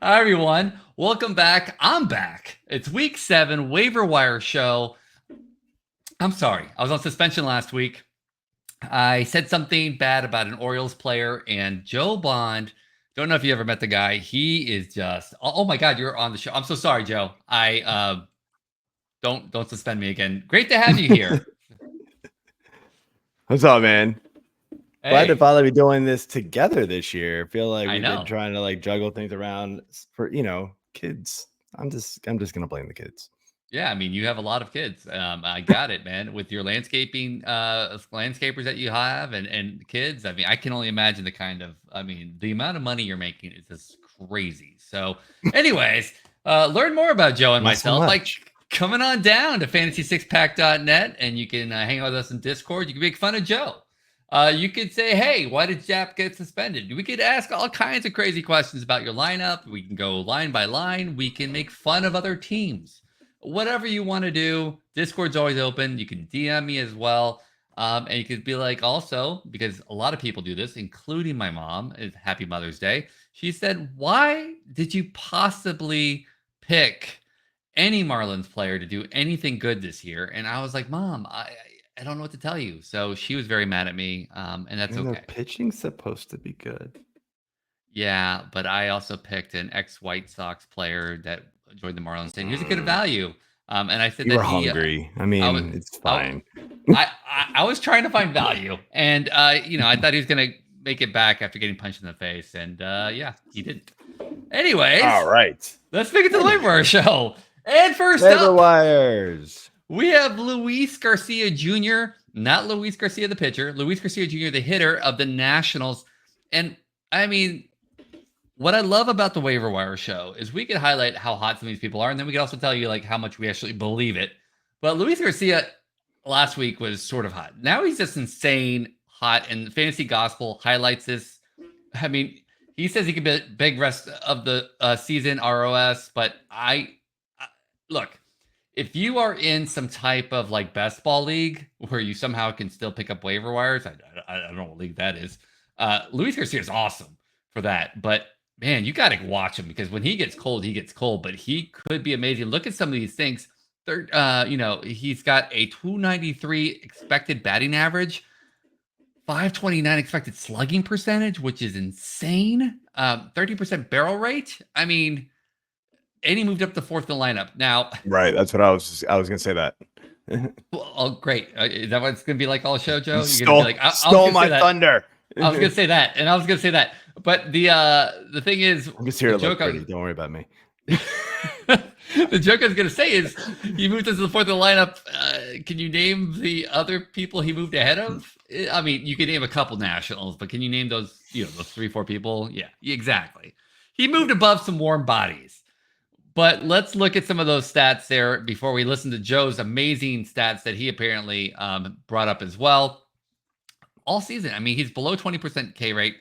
Hi, everyone. Welcome back. I'm back. It's week 7, Waiver Wire show. I'm sorry. I was on suspension last week. I said something bad about an Orioles player, and Joe Bond, don't know if you ever met the guy. He is just, oh my God, you're on the show. I'm so sorry, Joe. Don't suspend me again. Great to have you here. What's up, man? Glad to Hey, finally be doing this together this year. I feel like I we've been know. trying to juggle things around for kids. I'm just gonna blame the kids. Yeah, I mean, you have a lot of kids. I got it, man. With your landscaping, landscapers that you have and kids. I mean, I can only imagine the amount of money you're making is just crazy. So, anyways, learn more about Joe and Not so myself by much. coming on down to fantasy6pack.net, and you can hang out with us in Discord. You can make fun of Joe. You could say, hey, why did Jap get suspended? We could ask all kinds of crazy questions about your lineup. We can go line by line. We can make fun of other teams. Whatever you want to do, Discord's always open. You can DM me as well. And you could be like, also, because a lot of people do this, including my mom, Happy Mother's Day. She said, why did you possibly pick any Marlins player to do anything good this year? And I was like, Mom, I don't know what to tell you. So she was very mad at me, and that's And their okay. pitching's supposed to be good. Yeah, but I also picked an ex-White Sox player that joined the Marlins, and he was a good value. And I said You that were hungry. I I was, mean, it's I, fine. I was trying to find value, and I thought he was gonna make it back after getting punched in the face, and yeah, he didn't. All Anyways, right. let's make it to the waiver wire show. And first Waiver up, wires. we have Luis Garcia Jr., not Luis Garcia the pitcher, Luis Garcia Jr., the hitter of the Nationals. And I mean, what I love about the waiver wire show is we can highlight how hot some of these people are, and then we can also tell you how much we actually believe it. But Luis Garcia last week was sort of hot. Now he's just insane hot, and Fantasy Gospel highlights this. I mean, he says he could be big rest of the season ROS, but I look. If you are in some type of best ball league where you somehow can still pick up waiver wires, I don't know what league that is. Luis Garcia is awesome for that, but man, you got to watch him because when he gets cold, he gets cold. But he could be amazing. Look at some of these things. He's got a 293 expected batting average, 529 expected slugging percentage, which is insane. 30% barrel rate. I mean, and he moved up to fourth in the lineup. Now, Right. That's what I was gonna say that. well, oh, great. Is that what it's going to be like all show, Joe? You You're going to be like, I was going to my say that. thunder. I was going to say that, and I was going to say that. But the thing is, I'm just here the to look joke pretty. Don't worry about me. the joke I was going to say is he moved us to the fourth of the lineup. Can you name the other people he moved ahead of? I mean, you can name a couple Nationals, but can you name those 3-4 people? Yeah, exactly. He moved above some warm bodies. But let's look at some of those stats there before we listen to Joe's amazing stats that he apparently brought up as well. All season, I mean, he's below 20% K rate,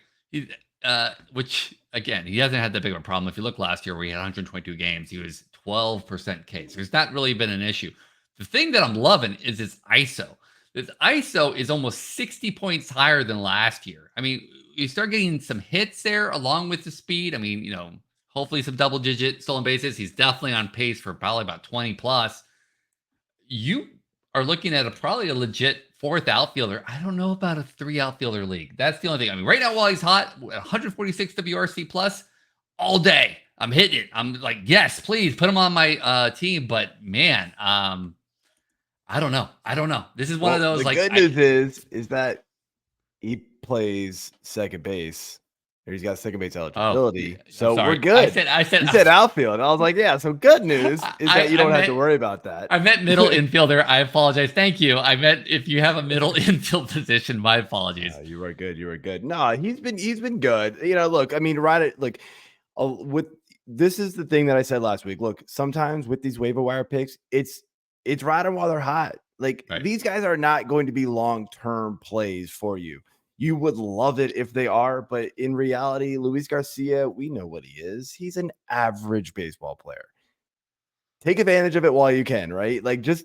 which, again, he hasn't had that big of a problem. If you look last year where he had 122 games, he was 12% K. So there's not really been an issue. The thing that I'm loving is his ISO. This ISO is almost 60 points higher than last year. I mean, you start getting some hits there along with the speed. I mean, hopefully some double digit stolen bases. He's definitely on pace for probably about 20 plus. You are looking at probably a legit fourth outfielder. I don't know about a 3 outfielder league. That's the only thing. I mean, right now while he's hot, 146 WRC plus all day. I'm hitting it. I'm like, yes, please put him on my team. But man, I don't know. This is one of those The good news is that he plays second base, or he's got second base eligibility. So we're good. I said you said outfield. And I was like, yeah. So good news is that you don't have to worry about that. I meant middle infielder. I apologize. Thank you. I meant if you have a middle infield position, my apologies. You were good. You were good. No, he's been good. Look, I mean, with this is the thing that I said last week. Look, sometimes with these waiver wire picks, it's ride them while they're hot. These guys are not going to be long-term plays for you. You would love it if they are, but in reality, Luis Garcia, we know what he is. He's an average baseball player. Take advantage of it while you can, right? Just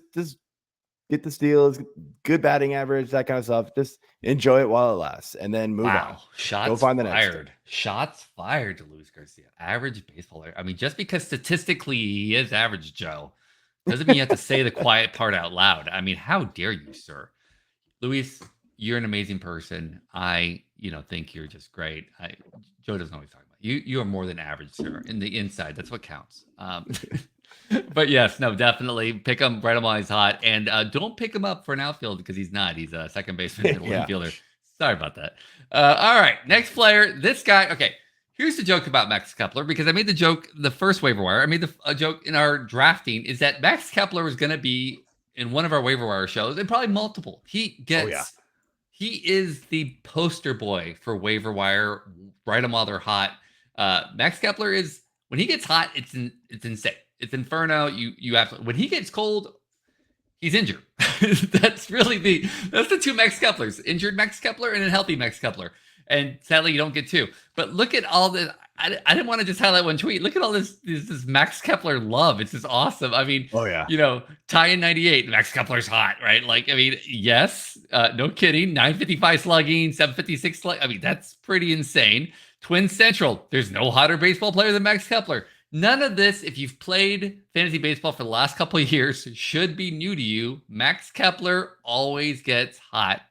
get the steals, good batting average, that kind of stuff. Just enjoy it while it lasts, and then move on. Shots Go find the next fired. Shots fired to Luis Garcia. Average baseball player. I mean, just because statistically he is average, Joe, doesn't mean you have to say the quiet part out loud. I mean, how dare you, sir? Luis, you're an amazing person. I, think you're just great. Joe doesn't always talk about you. You are more than average, sir. In the inside, that's what counts. But yes, no, definitely pick him right on while he's hot, and don't pick him up for an outfield because he's not. He's a second baseman, middle infielder. Sorry about that. All right, next player. This guy. Okay, here's the joke about Max Kepler, because I made the joke the first waiver wire. I made a joke in our drafting is that Max Kepler was going to be in one of our waiver wire shows, and probably multiple. He is the poster boy for waiver wire. Write them while they're hot. Max Kepler is, when he gets hot, it's insane. It's inferno. You have, when he gets cold, he's injured. That's the two Max Keplers: injured Max Kepler and a healthy Max Kepler. And sadly, you don't get two. But look at all this. I didn't want to just highlight one tweet. Look at all this Max Kepler love. It's just awesome. I mean, tie in 98. Max Kepler's hot, right? Like, I mean, yes, no kidding. 955 slugging, 756 slugging. I mean, that's pretty insane. Twin Central. There's no hotter baseball player than Max Kepler. None of this, if you've played fantasy baseball for the last couple of years, should be new to you. Max Kepler always gets hot,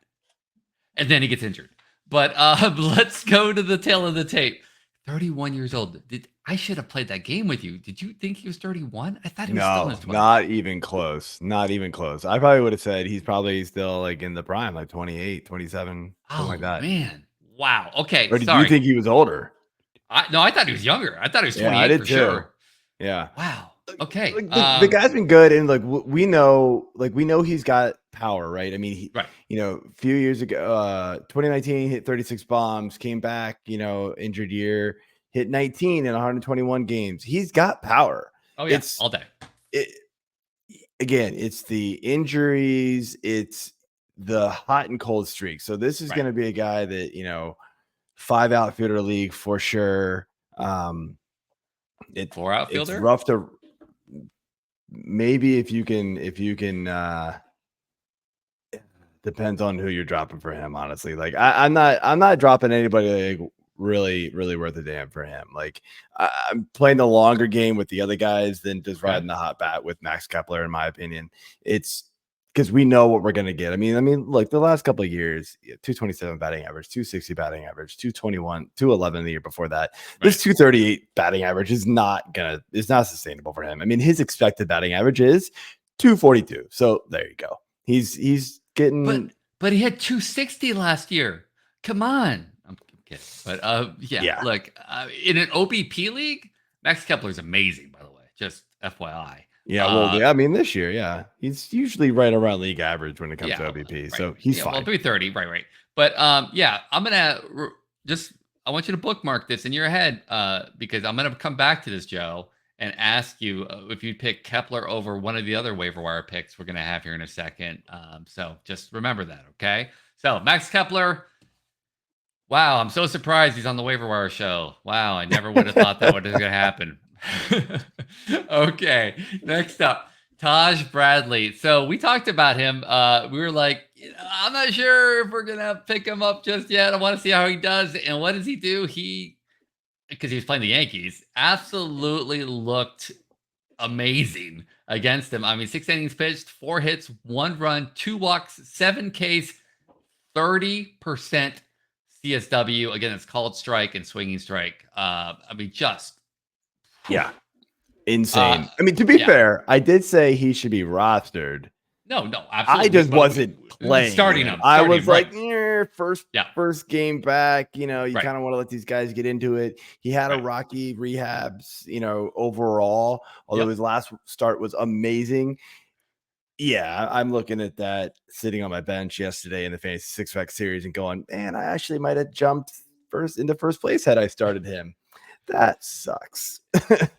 and then he gets injured. But let's go to the tail of the tape. 31 years old. I should have played that game with you. Did you think he was 31? I thought he was still in his 20s. Not even close. Not even close. I probably would have said he's probably still like in the prime, like 28, 27, something like that. Man. Wow. Okay. Or did you think he was older? No, I thought he was younger. I thought he was 28 I did for too. sure. Yeah. Wow. Okay. The guy's been good, and we know he's got power, right? I mean, a few years ago, 2019, he hit 36 bombs, came back, injured year, hit 19 in 121 games. He's got power. Oh yeah, all day. It's the injuries, it's the hot and cold streak. So this is going to be a guy that 5 outfielder league for sure. 4 outfielder. It's rough to. Maybe if you can depends on who you're dropping for him, honestly. Like I'm not dropping anybody like really worth a damn for him. Like I'm playing the longer game with the other guys than just riding the hot bat with Max Kepler, in my opinion. It's because we know what we're going to get. I mean, look, the last couple of years, 227 batting average, 260 batting average, 221, 211 the year before that. This 238 batting average is not sustainable for him. I mean, his expected batting average is 242. So there you go. He's getting, but he had 260 last year. Come on. I'm kidding. But look, in an OBP league, Max Kepler is amazing, by the way. Just FYI. Yeah, I mean, this year, he's usually right around league average when it comes to OBP, so he's fine. Well, 330, right. But I'm gonna I want you to bookmark this in your head because I'm gonna come back to this, Joe, and ask you if you'd pick Kepler over one of the other waiver wire picks we're gonna have here in a second. So just remember that, okay? So Max Kepler. Wow, I'm so surprised he's on the waiver wire show. Wow, I never would have thought that was gonna happen. Okay, next up, Taj Bradley. So we talked about him. We were like, I'm not sure if we're gonna pick him up just yet. I want to see how he does. And what does he do? Because he was playing the Yankees, absolutely looked amazing against them. I mean, 6 innings pitched, 4 hits, 1 run, 2 walks, 7 Ks, 30% CSW. Again, it's called strike and swinging strike. I mean, just insane. I mean, to be fair, I did say he should be rostered. No, absolutely. I just wasn't playing. Starting him. I was like, first game back. You kind Right. of want to let these guys get into it. He had a rocky rehabs, overall, although his last start was amazing. Yeah, I'm looking at that sitting on my bench yesterday in the fantasy 6-pack series and going, man, I actually might have jumped into first place had I started him. That sucks.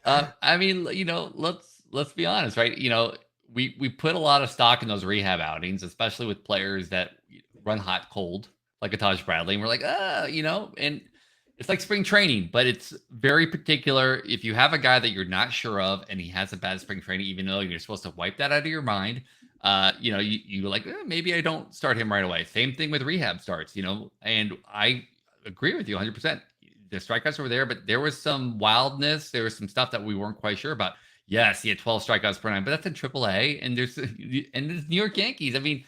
I mean, let's be honest, right? We put a lot of stock in those rehab outings, especially with players that run hot cold, like a Taj Bradley. And we're like, and it's like spring training, but it's very particular. If you have a guy that you're not sure of and he has a bad spring training, even though you're supposed to wipe that out of your mind, you like, maybe I don't start him right away. Same thing with rehab starts, and I agree with you 100%. The strikeouts were there, but there was some wildness. There was some stuff that we weren't quite sure about. Yes, he had 12 strikeouts per nine, but that's in AAA, and there's New York Yankees. I mean,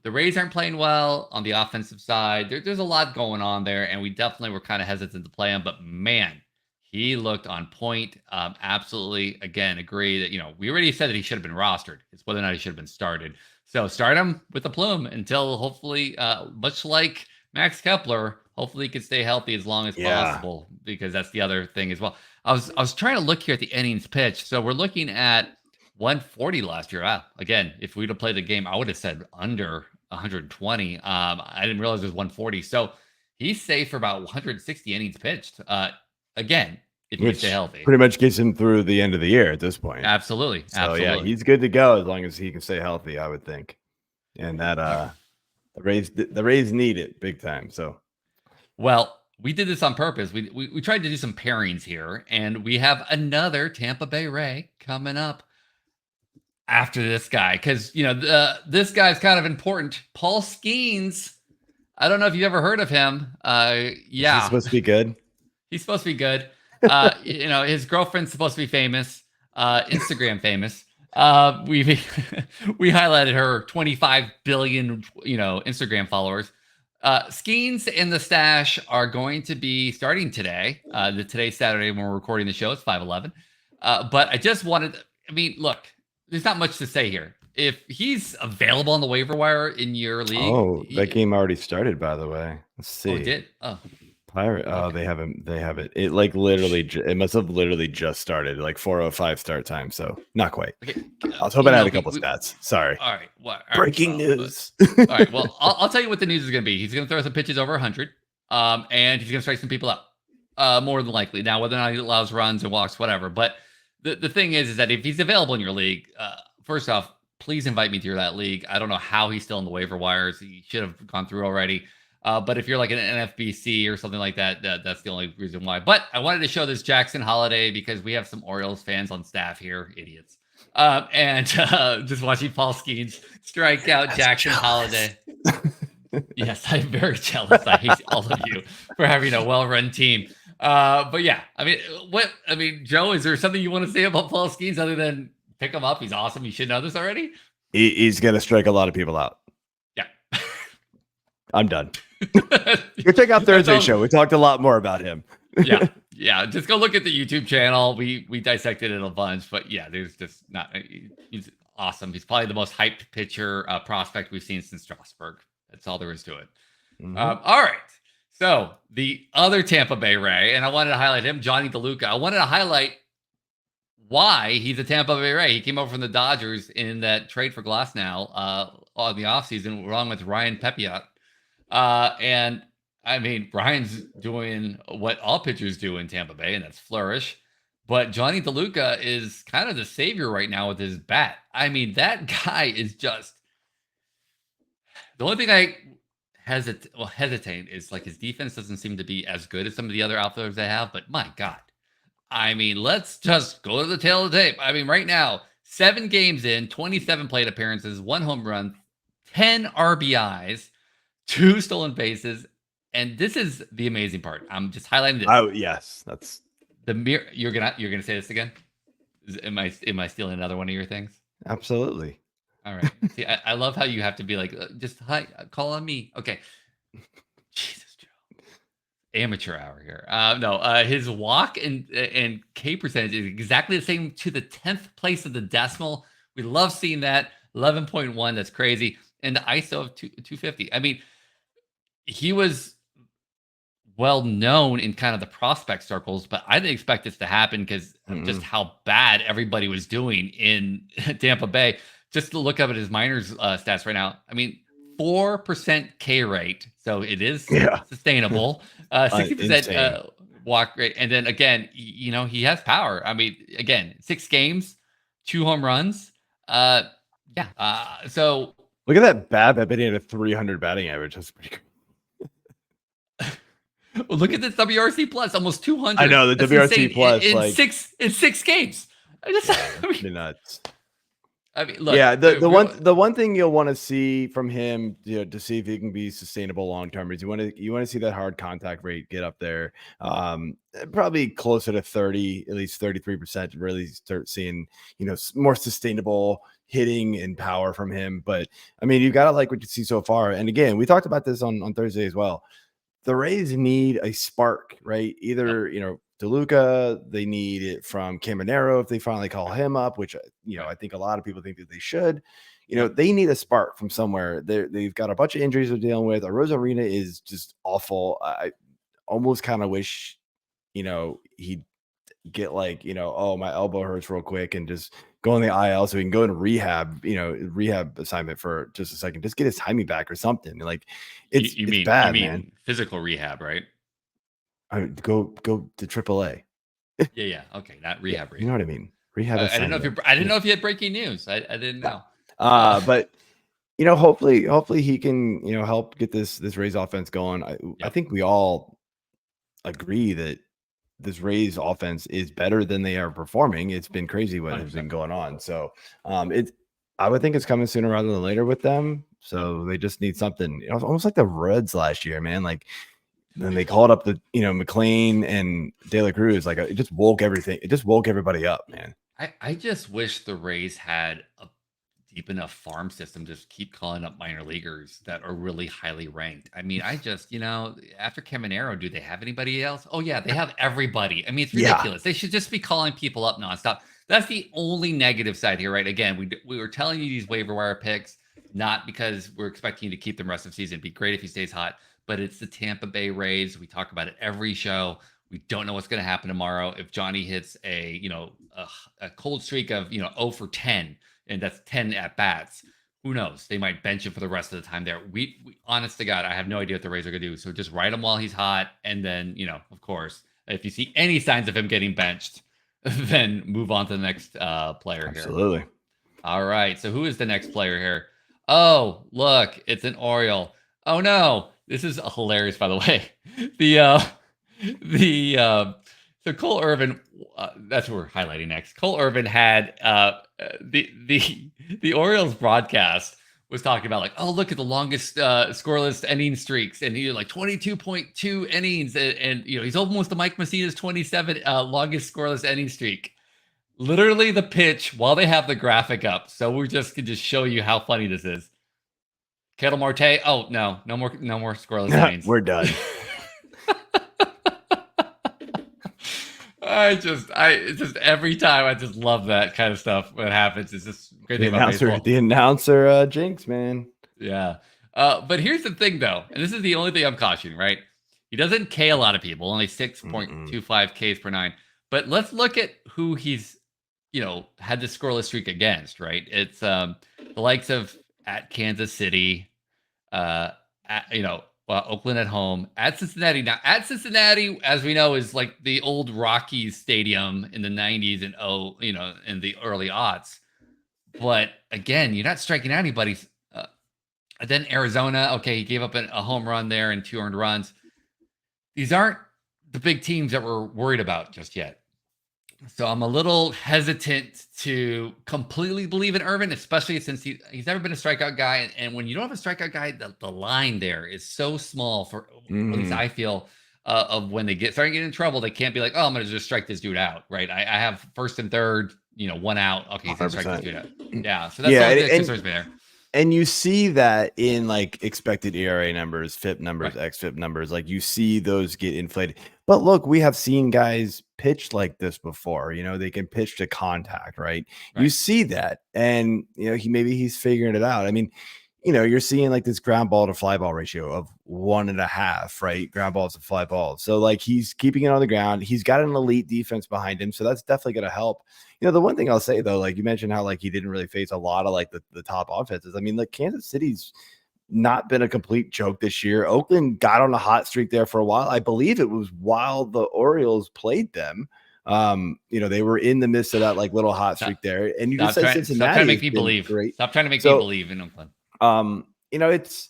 the Rays aren't playing well on the offensive side. There's a lot going on there, and we definitely were kind of hesitant to play him. But man, he looked on point. Absolutely, again, agree that we already said that he should have been rostered. It's whether or not he should have been started. So start him with the plume until hopefully, much like Max Kepler, hopefully he can stay healthy as long as possible, because that's the other thing as well. I was trying to look here at the innings pitch. So we're looking at 140 last year. Again, if we'd have played the game, I would have said under 120. I didn't realize it was 140. So he's safe for about 160 innings pitched. Again, if you stay healthy. Pretty much gets him through the end of the year at this point. Absolutely. So absolutely. yeah, he's good to go as long as he can stay healthy, I would think. And that the Rays need it big time. So well, we did this on purpose. We tried to do some pairings here, and we have another Tampa Bay Ray coming up after this guy, because this guy's kind of important. Paul Skenes. I don't know if you've ever heard of him. Yeah, is he supposed to be good? He's supposed to be good. His girlfriend's supposed to be famous, Instagram famous. We highlighted her 25 billion Instagram followers. Skenes and the Stash are going to be starting today. Today's Saturday when we're recording the show. It's 5/11. But I just wanted. Look, there's not much to say here. If he's available on the waiver wire in your league, that game already started, by the way. Let's see. Oh, it did. Oh. Pirate. Okay. Oh, they have it. It like literally, it must have literally just started, like 4:05 start time. So not quite. Okay. I was hoping I had a couple stats. Sorry. All right. Well, breaking news. All right. Well, I'll tell you what the news is going to be. He's going to throw some pitches over 100, and he's going to strike some people out, more than likely. Now, whether or not he allows runs and walks, whatever. But the thing is that if he's available in your league, first off, please invite me to that league. I don't know how he's still in the waiver wires. He should have gone through already. But if you're like an NFBC or something like that, that's the only reason why. But I wanted to show this Jackson Holiday because we have some Orioles fans on staff here, idiots. And just watching Paul Skenes strike out Jackson Holiday. Yes, I'm very jealous. I hate all of you for having a well-run team. But yeah, Joe, is there something you want to say about Paul Skenes other than pick him up? He's awesome. You should know this already. He's going to strike a lot of people out. Yeah. I'm done. Go check out Thursday's show. We talked a lot more about him. Yeah. Just go look at the YouTube channel. We dissected it a bunch, but yeah, there's just not. He's awesome. He's probably the most hyped pitcher prospect we've seen since Strasburg. That's all there is to it. Mm-hmm. All right. So the other Tampa Bay Ray, and I wanted to highlight him, Jonny DeLuca. I wanted to highlight why he's a Tampa Bay Ray. He came over from the Dodgers in that trade for Glasnow on the offseason, along with Ryan Pepiot. And Brian's doing what all pitchers do in Tampa Bay, and that's flourish. But Jonny DeLuca is kind of the savior right now with his bat. That guy is just the only thing I hesitate is like his defense doesn't seem to be as good as some of the other outfielders they have. But my God, let's just go to the tail of the tape. Right now, 7 games in, 27 plate appearances, 1 home run, 10 RBIs. 2 stolen bases, and this is the amazing part. I'm just highlighting this. Oh yes, that's the mirror. You're gonna say this again? Am I stealing another one of your things? Absolutely. All right. See, I love how you have to be like, just hi, call on me. Okay. Jesus, Joe. Amateur hour here. No, his walk and K percentage is exactly the same to the 10th place of the decimal. We love seeing that. 11.1. That's crazy. And the ISO of 250. He was well known in kind of the prospect circles, but I didn't expect this to happen because of just how bad everybody was doing in Tampa Bay. Just to look up at his minors stats right now. 4% K rate. So it is sustainable. 60% walk rate. And then again, he has power. Again, 6 games, 2 home runs. So look at that BABIP hitting a 300 batting average. That's pretty good. Well, look at this WRC plus, almost 200. I know the That's WRC insane. plus in 6 games. Nuts. I mean, look, Yeah, the one thing you'll want to see from him, to see if he can be sustainable long term, is you want to see that hard contact rate get up there, probably closer to 30, at least 33%, to really start seeing more sustainable hitting and power from him. But I mean, you got to like what you see so far. And again, we talked about this on Thursday as well. The Rays need a spark, right? Either, DeLuca, they need it from Caminero if they finally call him up, which, I think a lot of people think that they should. They need a spark from somewhere. They've got a bunch of injuries they're dealing with. Arozarena is just awful. I almost kind of wish, he'd get oh, my elbow hurts real quick and just go on the IL so he can go into rehab assignment for just a second, just get his timing back or something. Like it's bad, man. Physical rehab, right? I would go to AAA. Yeah. Okay, not rehab. You know what I mean? Rehab. I didn't know if you had breaking news. I didn't know. But hopefully he can help get this Rays offense going. I think we all agree that this Rays offense is better than they are performing. It's been crazy what 100%. Has been going on. So I would think it's coming sooner rather than later with them. So they just need something. Almost like the Reds last year, man. Like then they called up the McLean and De La Cruz. Like it just woke everything. It just woke everybody up, man. I just wish the Rays had a deep enough farm system to just keep calling up minor leaguers that are really highly ranked. I mean, I just, after Caminero, do they have anybody else? Oh yeah, they have everybody. I mean, it's ridiculous. They should just be calling people up nonstop. That's the only negative side here, right? Again, we were telling you these waiver wire picks, not because we're expecting you to keep them rest of the season. It'd be great if he stays hot, but it's the Tampa Bay Rays. We talk about it every show. We don't know what's going to happen tomorrow. If Jonny hits a cold streak of 0 for 10, and that's 10 at bats, who knows? They might bench him for the rest of the time there. We honest to God, I have no idea what the Rays are going to do. So just ride him while he's hot, and then of course, if you see any signs of him getting benched, then move on to the next player here. Absolutely. All right. So who is the next player here? Oh, look, it's an Oriole. Oh no, this is hilarious. By the way, so Cole Irvin, that's what we're highlighting next. Cole Irvin had the Orioles broadcast was talking about like, oh, look at the longest scoreless inning streaks, and he did like 22.2 innings, and he's almost to Mike Messina's 27 longest scoreless inning streak. Literally the pitch while they have the graphic up, so we can just show you how funny this is. Kettle Marte. Oh no more scoreless innings. We're done. I just every time I just love that kind of stuff when it happens. It's just great thing about baseball. The announcer jinx, man. Yeah. But here's the thing though, and this is the only thing I'm cautioning, right? He doesn't K a lot of people, only 6.25 Ks per 9. But let's look at who he's had the scoreless streak against, right? It's the likes of at Kansas City, Oakland at home, at Cincinnati. Now, at Cincinnati, as we know, is like the old Rockies stadium in the 90s and in the early aughts. But again, you're not striking out anybody. Then Arizona, okay, he gave up a home run there and 2 earned runs. These aren't the big teams that we're worried about just yet. So I'm a little hesitant to completely believe in Irvin, especially since he's never been a strikeout guy. And when you don't have a strikeout guy, the line there is so small for at least I feel of when they start getting in trouble, they can't be like, oh, I'm going to just strike this dude out, right? I have first and third, 1 out. Okay, he's going to strike this dude out. Yeah, so that's all the concerns there. And you see that in like expected ERA numbers, FIP numbers, right. XFIP numbers, like you see those get inflated. But look, we have seen guys pitch like this before. They can pitch to contact, right? You see that, and he's figuring it out. I mean, you're seeing like this ground ball to fly ball ratio of 1.5, right? Ground balls to fly balls. So like he's keeping it on the ground. He's got an elite defense behind him, so that's definitely going to help. The one thing I'll say though, like you mentioned how like he didn't really face a lot of like the top offenses. I mean, like Kansas City's not been a complete joke this year. Oakland got on a hot streak there for a while. I believe it was while the Orioles played them. They were in the midst of that like little hot streak there. And you just said Cincinnati. Stop trying to make me believe. Great. Stop trying to make me believe in Oakland. It's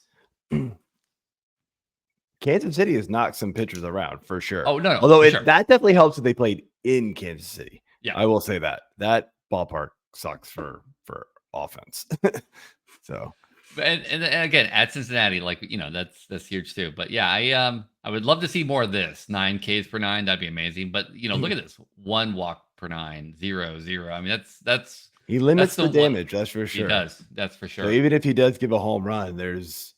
Kansas City has knocked some pitchers around for sure. Oh no. Although that definitely helps that they played in Kansas City. Yeah, I will say that ballpark sucks for offense. So, and again, at Cincinnati, like, that's huge too. But yeah, I would love to see more of this. 9 Ks per 9, that'd be amazing. But look at this: 1 walk per 9, 0, 0. I mean, that's he limits the the one damage. That's for he sure. does. That's for So sure. even if he does give a home run, there's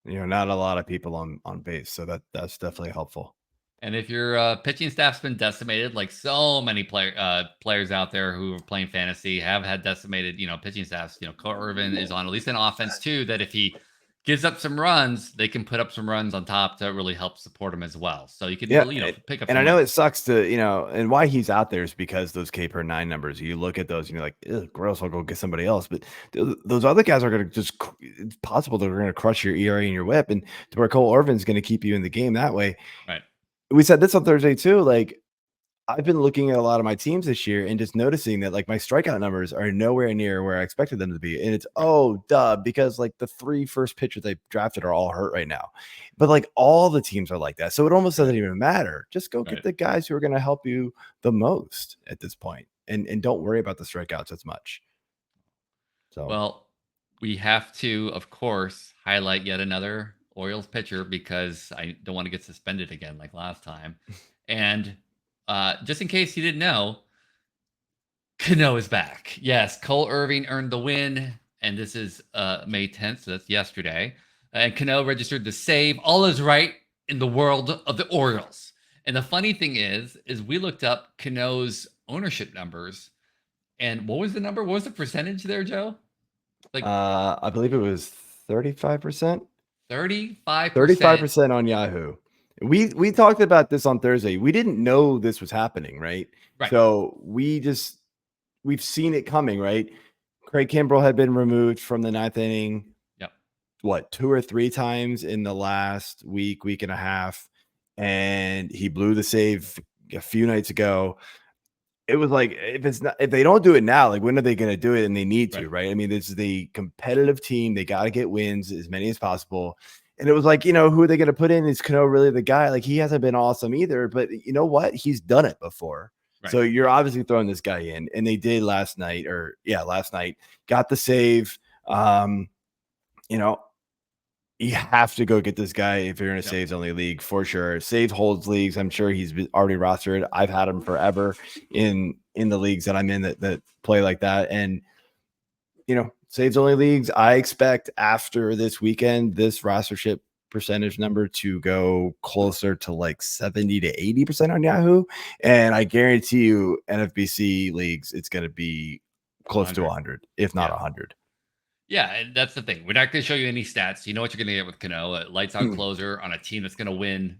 not a lot of people on base. So that's definitely helpful. And if your pitching staff's been decimated, like so many players out there who are playing fantasy have had decimated, pitching staffs. Irvin is on at least an offense too. That if he gives up some runs, they can put up some runs on top to really help support him as well. So you can, pick up. And Some I know runs. it sucks to, and why he's out there is because those K per 9 numbers. You look at those and you're like, "Ugh, gross. I'll go get somebody else." But those other guys are going to it's possible they're going to crush your ERA and your WHIP, and to where Cole Irvin's going to keep you in the game that way. Right. We said this on Thursday too. Like, I've been looking at a lot of my teams this year and just noticing that like my strikeout numbers are nowhere near where I expected them to be. And it's because like the 3 first pitchers they drafted are all hurt right now. But like all the teams are like that. So it almost doesn't even matter. Just go get the guys who are going to help you the most at this point. And don't worry about the strikeouts as much. So Well, we have to, of course, highlight yet another Orioles pitcher because I don't want to get suspended again like last time. And just in case you didn't know, Cano is back. Yes, Cole Irvin earned the win, and this is May 10th, so that's yesterday. And Cano registered the save. All is right in the world of the Orioles. And the funny thing is we looked up Cano's ownership numbers. And what was the number? What was the percentage there, Joe? Like I believe it was 35%. 35%. 35% on Yahoo. We talked about this on Thursday. We didn't know this was happening, right? So we've seen it coming, right? Craig Kimbrell had been removed from the 9th inning. Yep. What, 2 or 3 times in the last week and a half, and he blew the save a few nights ago. It was like, if they don't do it now, like when are they going to do it? And they need to, right? I mean, this is the competitive team. They got to get wins, as many as possible. And it was like, who are they going to put in? Is Cano really the guy? Like, he hasn't been awesome either, but you know what? He's done it before. So you're obviously throwing this guy in, and they did last night, got the save. You have to go get this guy if you're in a saves only league for sure. Save holds leagues. I'm sure he's already rostered. I've had him forever in the leagues that I'm in that play like that. And, saves only leagues, I expect after this weekend, this rostership percentage number to go closer to like 70 to 80% on Yahoo. And I guarantee you NFBC leagues, it's going to be close to 100, if not 100. Yeah, and that's the thing. We're not going to show you any stats. You know what you're going to get with Cano, a lights out closer on a team that's going to win,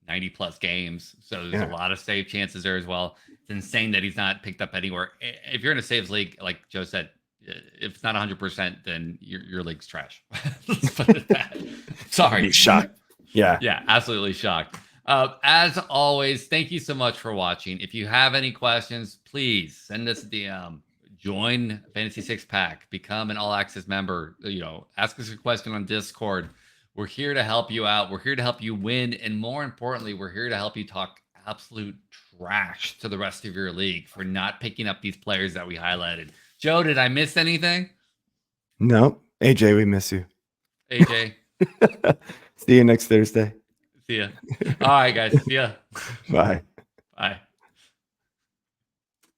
90 plus games. So there's a lot of save chances there as well. It's insane that he's not picked up anywhere. If you're in a saves league, like Joe said, if it's not 100%, then your league's trash. Let's put it that. Sorry. He's shocked. Yeah. Yeah, absolutely shocked. As always, thank you so much for watching. If you have any questions, please send us a DM. Join Fantasy Six Pack. Become an All Access member. Ask us a question on Discord. We're here to help you out. We're here to help you win, and more importantly, we're here to help you talk absolute trash to the rest of your league for not picking up these players that we highlighted. Joe, did I miss anything? No, AJ, we miss you. AJ, see you next Thursday. See ya. All right, guys. See ya. Bye. Bye.